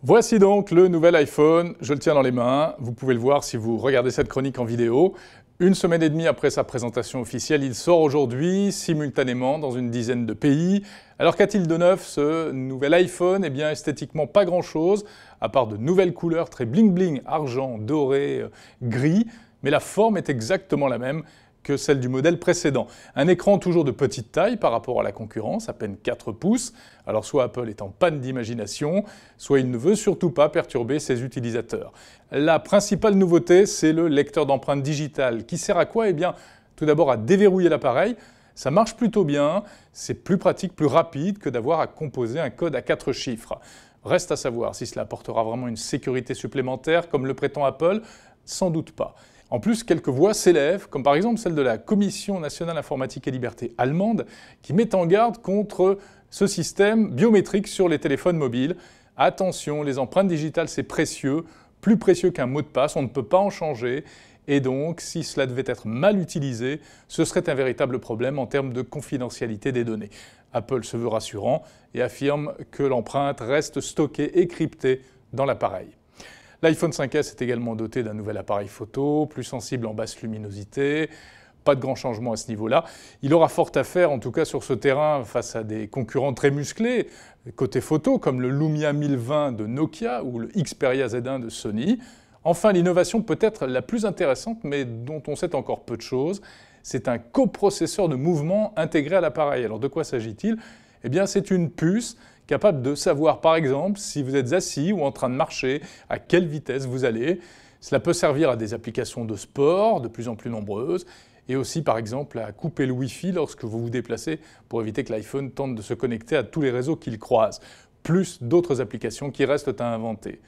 Voici donc le nouvel iPhone, je le tiens dans les mains, vous pouvez le voir si vous regardez cette chronique en vidéo. Une semaine et demie après sa présentation officielle, il sort aujourd'hui simultanément dans une dizaine de pays. Alors qu'a-t-il de neuf ce nouvel iPhone? Eh bien esthétiquement pas grand-chose, à part de nouvelles couleurs très bling-bling, argent, doré, gris, mais la forme est exactement la même que celle du modèle précédent. Un écran toujours de petite taille par rapport à la concurrence, à peine 4 pouces. Alors soit Apple est en panne d'imagination, soit il ne veut surtout pas perturber ses utilisateurs. La principale nouveauté, c'est le lecteur d'empreintes digitales. Qui sert à quoi? Eh bien, tout d'abord à déverrouiller l'appareil. Ça marche plutôt bien, c'est plus pratique, plus rapide que d'avoir à composer un code à 4 chiffres. Reste à savoir si cela apportera vraiment une sécurité supplémentaire, comme le prétend Apple, sans doute pas. En plus, quelques voix s'élèvent, comme par exemple celle de la Commission nationale informatique et liberté allemande, qui met en garde contre ce système biométrique sur les téléphones mobiles. Attention, les empreintes digitales, c'est précieux, plus précieux qu'un mot de passe, on ne peut pas en changer. Et donc, si cela devait être mal utilisé, ce serait un véritable problème en termes de confidentialité des données. Apple se veut rassurant et affirme que l'empreinte reste stockée et cryptée dans l'appareil. L'iPhone 5S est également doté d'un nouvel appareil photo, plus sensible en basse luminosité. Pas de grand changement à ce niveau-là. Il aura fort à faire, en tout cas sur ce terrain, face à des concurrents très musclés, côté photo, comme le Lumia 1020 de Nokia ou le Xperia Z1 de Sony. Enfin, l'innovation peut-être la plus intéressante, mais dont on sait encore peu de choses, c'est un coprocesseur de mouvement intégré à l'appareil. Alors de quoi s'agit-il? Eh bien, c'est une puce capable de savoir, par exemple, si vous êtes assis ou en train de marcher, à quelle vitesse vous allez. Cela peut servir à des applications de sport, de plus en plus nombreuses, et aussi, par exemple, à couper le Wi-Fi lorsque vous vous déplacez pour éviter que l'iPhone tente de se connecter à tous les réseaux qu'il croise, plus d'autres applications qui restent à inventer.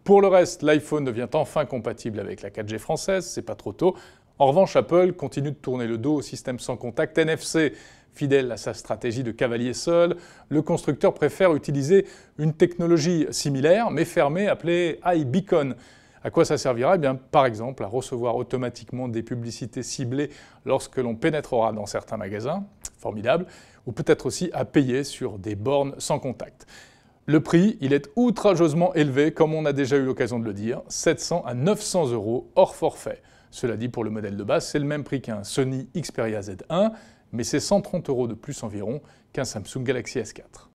Pour le reste, l'iPhone devient enfin compatible avec la 4G française, c'est pas trop tôt. En revanche, Apple continue de tourner le dos au système sans contact NFC. Fidèle à sa stratégie de cavalier seul, le constructeur préfère utiliser une technologie similaire, mais fermée, appelée iBeacon. À quoi ça servira? Eh bien, par exemple, à recevoir automatiquement des publicités ciblées lorsque l'on pénétrera dans certains magasins, formidable, ou peut-être aussi à payer sur des bornes sans contact. Le prix, il est outrageusement élevé, comme on a déjà eu l'occasion de le dire, 700 à 900 € hors forfait. Cela dit, pour le modèle de base, c'est le même prix qu'un Sony Xperia Z1, mais c'est 130 € de plus environ qu'un Samsung Galaxy S4.